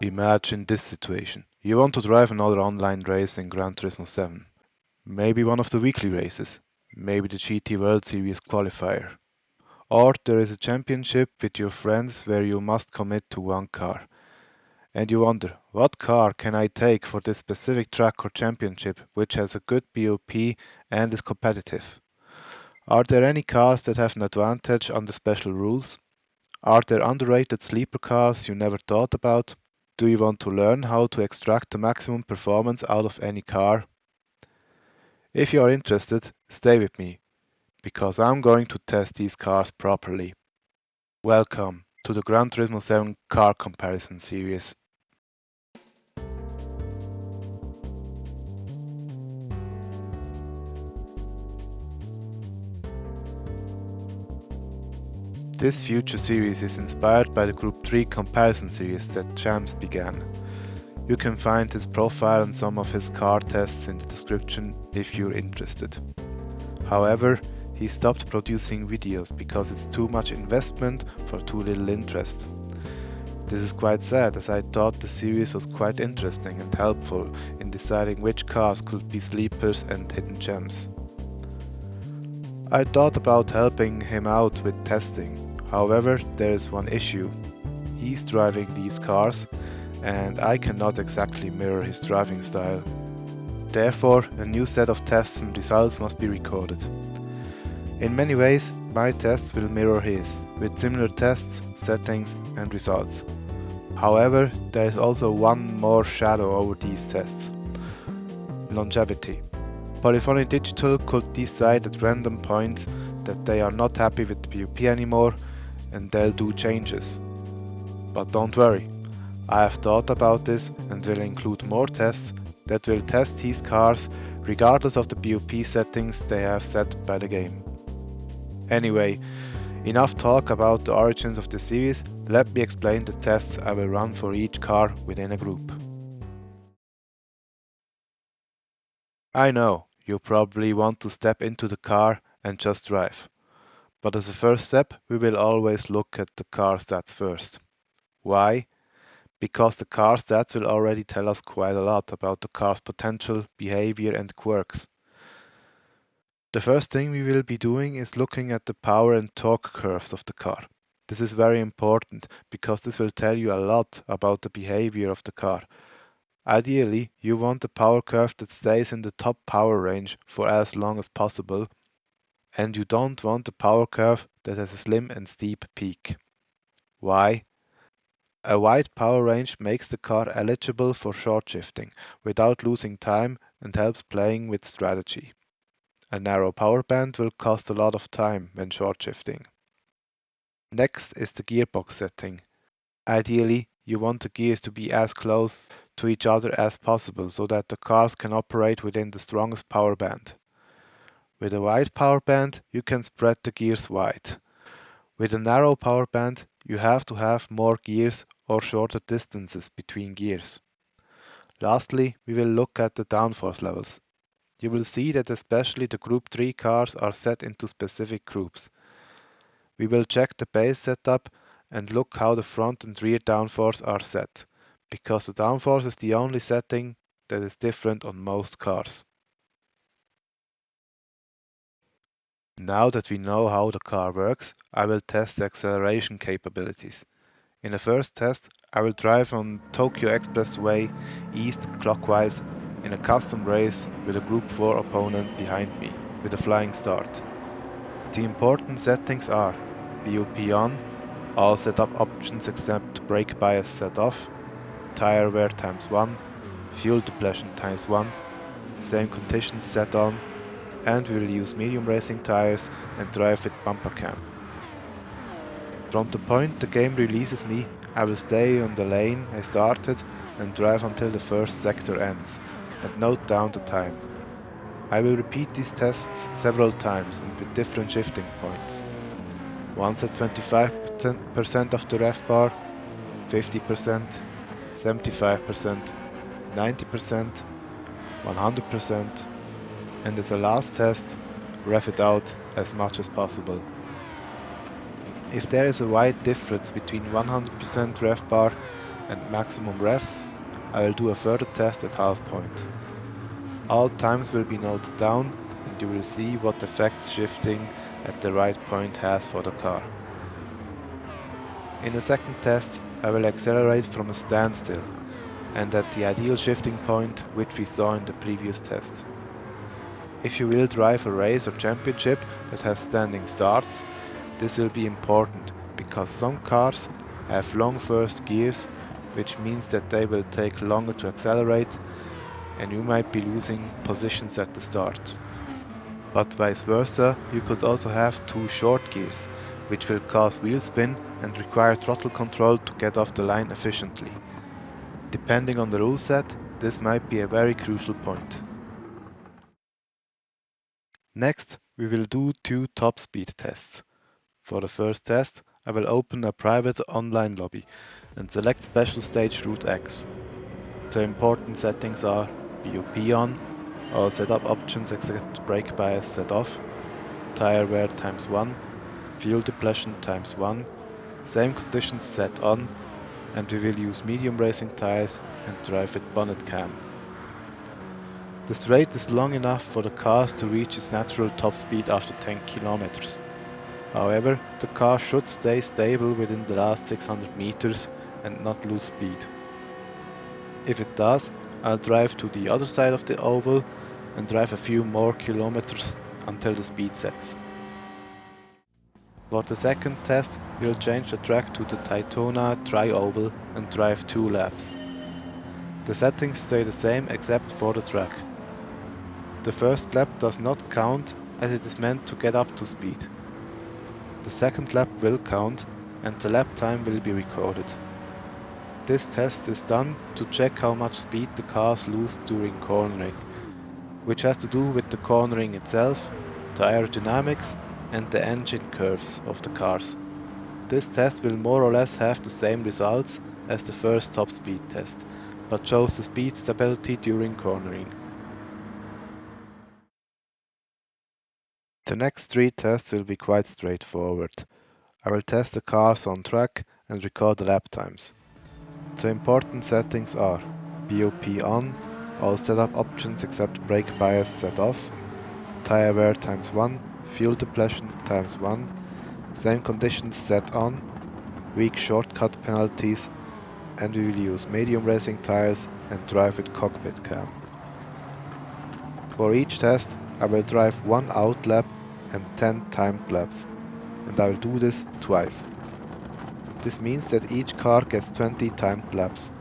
Imagine this situation. You want to drive another online race in Gran Turismo 7. Maybe one of the weekly races. Maybe the GT World Series qualifier. Or there is a championship with your friends where you must commit to one car. And you wonder, what car can I take for this specific track or championship which has a good BOP and is competitive? Are there any cars that have an advantage under special rules? Are there underrated sleeper cars you never thought about? Do you want to learn how to extract the maximum performance out of any car? If you are interested, stay with me, because I'm going to test these cars properly. Welcome to the Gran Turismo 7 car comparison series. This future series is inspired by the Group 3 comparison series that Champs began. You can find his profile and some of his car tests in the description if you're interested. However, he stopped producing videos because it's too much investment for too little interest. This is quite sad, as I thought the series was quite interesting and helpful in deciding which cars could be sleepers and hidden gems. I thought about helping him out with testing. However, there is one issue. He's driving these cars, and I cannot exactly mirror his driving style. Therefore, a new set of tests and results must be recorded. In many ways, my tests will mirror his, with similar tests, settings and results. However, there is also one more shadow over these tests. Longevity. Polyphony Digital could decide at random points that they are not happy with the BOP anymore and they'll do changes. But don't worry, I have thought about this and will include more tests that will test these cars regardless of the BOP settings they have set by the game. Anyway, enough talk about the origins of the series, let me explain the tests I will run for each car within a group. I know, you probably want to step into the car and just drive. But as a first step, we will always look at the car stats first. Why? Because the car stats will already tell us quite a lot about the car's potential, behavior and quirks. The first thing we will be doing is looking at the power and torque curves of the car. This is very important because this will tell you a lot about the behavior of the car. Ideally, you want a power curve that stays in the top power range for as long as possible, and you don't want a power curve that has a slim and steep peak. Why? A wide power range makes the car eligible for short shifting without losing time and helps playing with strategy. A narrow power band will cost a lot of time when short shifting. Next is the gearbox setting. Ideally, you want the gears to be as close to each other as possible so that the cars can operate within the strongest power band. With a wide power band, you can spread the gears wide. With a narrow power band, you have to have more gears or shorter distances between gears. Lastly, we will look at the downforce levels. You will see that especially the Group 3 cars are set into specific groups. We will check the base setup and look how the front and rear downforce are set, because the downforce is the only setting that is different on most cars. Now that we know how the car works, I will test the acceleration capabilities. In the first test, I will drive on Tokyo Expressway east clockwise in a custom race with a Group 4 opponent behind me, with a flying start. The important settings are BOP on, all setup options except brake bias set off, tire wear times 1, fuel depletion times 1, same conditions set on, and we will use medium racing tires and drive with bumper cam. From the point the game releases me, I will stay on the lane I started and drive until the first sector ends, and note down the time. I will repeat these tests several times and with different shifting points. Once at 25% of the ref bar, 50%, 75%, 90%, 100%, and as a last test, rev it out as much as possible. If there is a wide difference between 100% ref bar and maximum revs, I will do a further test at half point. All times will be noted down and you will see what effects shifting at the right point has for the car. In the second test, I will accelerate from a standstill and at the ideal shifting point which we saw in the previous test. If you will drive a race or championship that has standing starts, this will be important because some cars have long first gears, which means that they will take longer to accelerate and you might be losing positions at the start. But vice versa, you could also have two short gears, which will cause wheel spin and require throttle control to get off the line efficiently. Depending on the rule set, this might be a very crucial point. Next, we will do two top speed tests. For the first test, I will open a private online lobby and select Special Stage Route X. The important settings are BOP on, all setup options except brake bias set off, tire wear times 1, fuel depletion times 1, same conditions set on, and we will use medium racing tires and drive with bonnet cam. The straight is long enough for the cars to reach its natural top speed after 10 km. However, the car should stay stable within the last 600 meters and not lose speed. If it does, I'll drive to the other side of the oval and drive a few more kilometers until the speed sets. For the second test, we'll change the track to the Daytona tri-oval and drive 2 laps. The settings stay the same except for the track. The first lap does not count as it is meant to get up to speed. The second lap will count and the lap time will be recorded. This test is done to check how much speed the cars lose during cornering, which has to do with the cornering itself, the aerodynamics and the engine curves of the cars. This test will more or less have the same results as the first top speed test, but shows the speed stability during cornering. The next 3 tests will be quite straightforward. I will test the cars on track and record the lap times. The important settings are BOP on, all setup options except brake bias set off, tire wear times 1, fuel depletion times 1, same conditions set on, weak shortcut penalties, and we will use medium racing tires and drive with cockpit cam. For each test, I will drive 1 out lap and 10 timed laps, and I will do this twice. This means that each car gets 20 timed laps.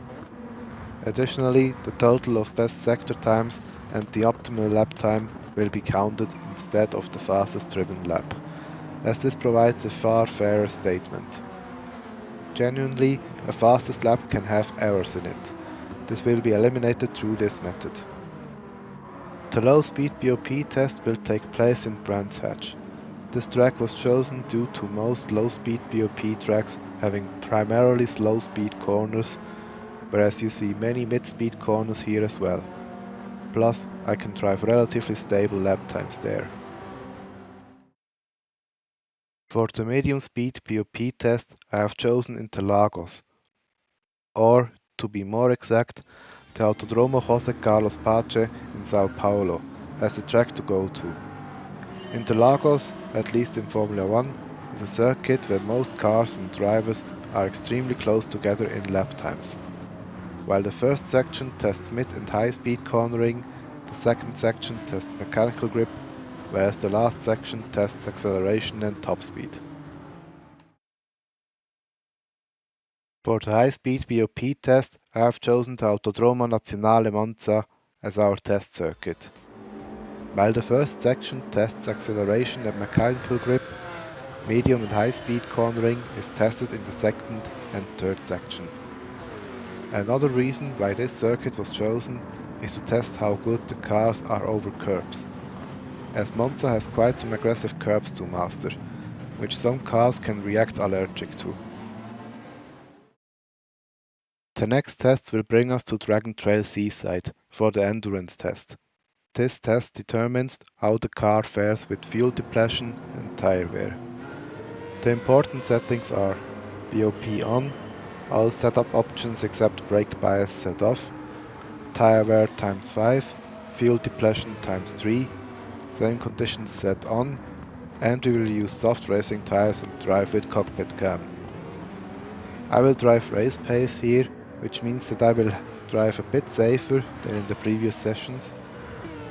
Additionally, the total of best sector times and the optimal lap time will be counted instead of the fastest driven lap, as this provides a far fairer statement. Genuinely, a fastest lap can have errors in it. This will be eliminated through this method. The low speed BOP test will take place in Brands Hatch. This track was chosen due to most low speed BOP tracks having primarily slow speed corners, whereas you see many mid-speed corners here as well. Plus, I can drive relatively stable lap times there. For the medium speed BOP test, I have chosen Interlagos, or, to be more exact, the Autodromo José Carlos Pache in Sao Paulo, as the track to go to. Interlagos, at least in Formula 1, is a circuit where most cars and drivers are extremely close together in lap times. While the first section tests mid and high speed cornering, the second section tests mechanical grip, whereas the last section tests acceleration and top speed. For the high speed BOP test, I have chosen the Autodromo Nazionale Monza as our test circuit. While the first section tests acceleration and mechanical grip, medium and high speed cornering is tested in the second and third section. Another reason why this circuit was chosen is to test how good the cars are over curbs, as Monza has quite some aggressive curbs to master, which some cars can react allergic to. The next test will bring us to Dragon Trail Seaside for the endurance test. This test determines how the car fares with fuel depletion and tire wear. The important settings are BOP on, All setup options except brake bias set off, tire wear times 5, fuel depletion times 3, same conditions set on, and we will use soft racing tires and drive with cockpit cam. I will drive race pace here, which means that I will drive a bit safer than in the previous sessions,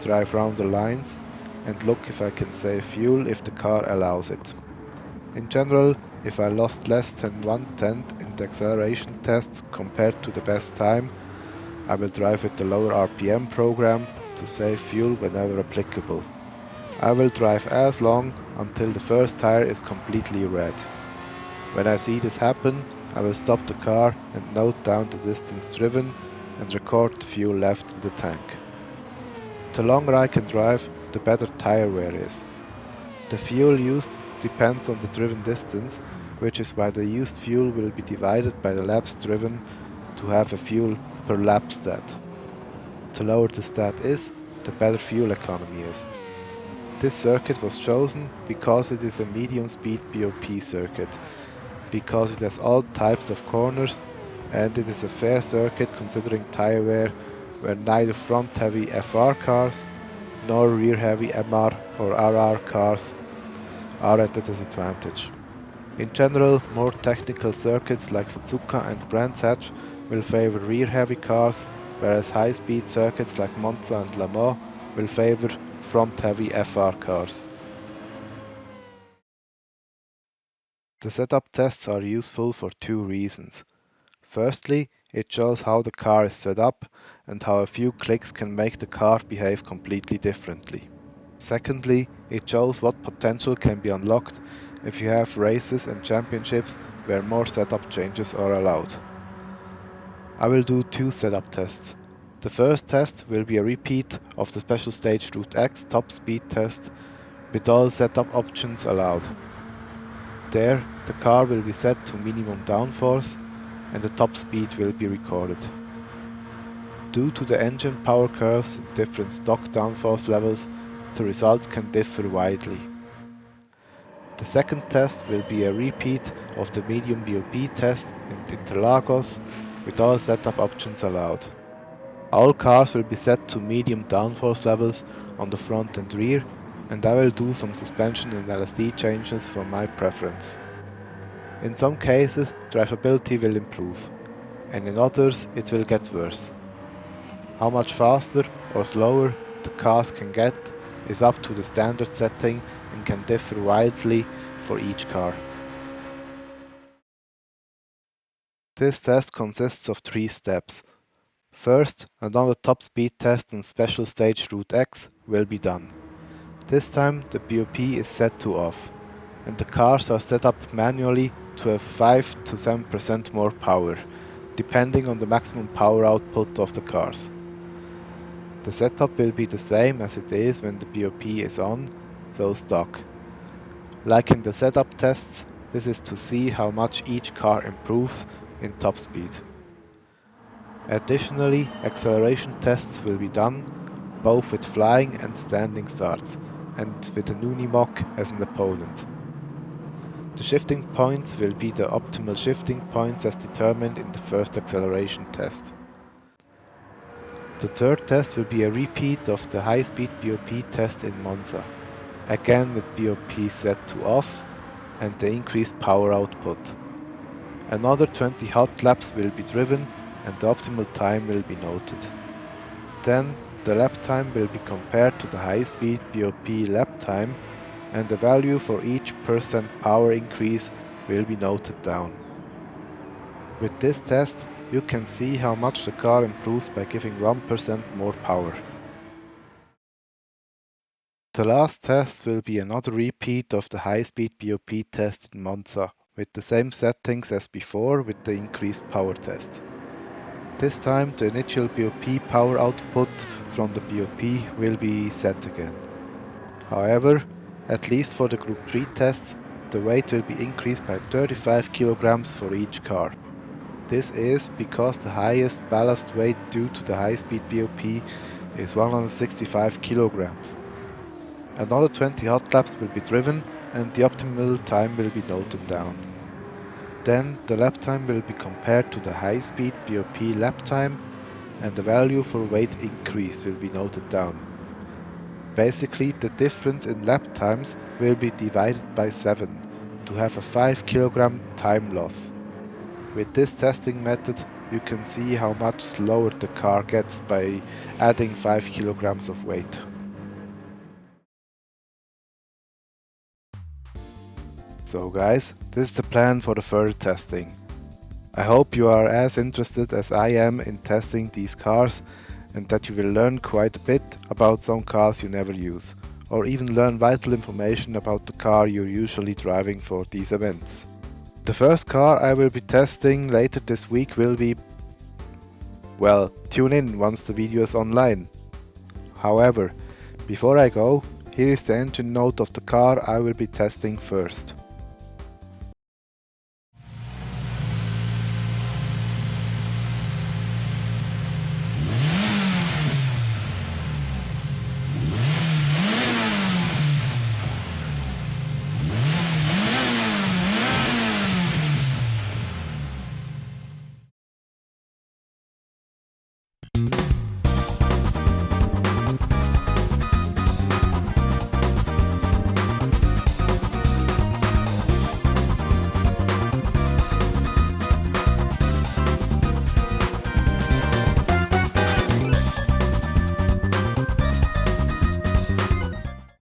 drive round the lines, and look if I can save fuel if the car allows it. In general, if I lost less than 1/10 in the acceleration tests compared to the best time, I will drive with the lower RPM program to save fuel whenever applicable. I will drive as long until the first tire is completely red. When I see this happen, I will stop the car and note down the distance driven and record the fuel left in the tank. The longer I can drive, the better tire wear is. The fuel used depends on the driven distance, which is why the used fuel will be divided by the laps driven to have a fuel per lap stat. The lower the stat is, the better fuel economy is. This circuit was chosen because it is a medium speed BOP circuit, because it has all types of corners, and it is a fair circuit considering tire wear where neither front heavy FR cars nor rear heavy MR or RR cars are at a disadvantage. In general, more technical circuits like Suzuka and Brands Hatch will favor rear heavy cars, whereas high speed circuits like Monza and Le Mans will favor front heavy FR cars. The setup tests are useful for two reasons. Firstly, it shows how the car is set up and how a few clicks can make the car behave completely differently. Secondly, it shows what potential can be unlocked if you have races and championships where more setup changes are allowed. I will do two setup tests. The first test will be a repeat of the special stage Route X top speed test with all setup options allowed. There, the car will be set to minimum downforce and the top speed will be recorded. Due to the engine power curves in different stock downforce levels, the results can differ widely. The second test will be a repeat of the medium BOP test in Interlagos with all setup options allowed. All cars will be set to medium downforce levels on the front and rear, and I will do some suspension and LSD changes for my preference. In some cases, drivability will improve, and in others it will get worse. How much faster or slower the cars can get is up to the standard setting and can differ widely for each car. This test consists of 3 steps. First, another top speed test on special stage Route X will be done. This time the BOP is set to off, and the cars are set up manually to have 5 to 7% more power, depending on the maximum power output of the cars. The setup will be the same as it is when the BOP is on, so stock. Like in the setup tests, this is to see how much each car improves in top speed. Additionally, acceleration tests will be done, both with flying and standing starts, and with an Unimog as an opponent. The shifting points will be the optimal shifting points as determined in the first acceleration test. The third test will be a repeat of the high-speed BOP test in Monza, again with BOP set to off and the increased power output. Another 20 hot laps will be driven and the optimal time will be noted. Then the lap time will be compared to the high-speed BOP lap time and the value for each % power increase will be noted down. With this test, you can see how much the car improves by giving 1% more power. The last test will be another repeat of the high-speed BOP test in Monza, with the same settings as before with the increased power test. This time the initial BOP power output from the BOP will be set again. However, at least for the Group 3 tests, the weight will be increased by 35 kilograms for each car. This is because the highest ballast weight due to the high-speed BOP is 165 kilograms. Another 20 hot laps will be driven and the optimal time will be noted down. Then the lap time will be compared to the high-speed BOP lap time, and the value for weight increase will be noted down. Basically, the difference in lap times will be divided by 7 to have a 5 kg time loss. With this testing method, you can see how much slower the car gets by adding 5 kg of weight. So guys, this is the plan for the further testing. I hope you are as interested as I am in testing these cars and that you will learn quite a bit about some cars you never use, or even learn vital information about the car you're usually driving for these events. The first car I will be testing later this week will be, well, tune in once the video is online. However, before I go, here is the engine note of the car I will be testing first.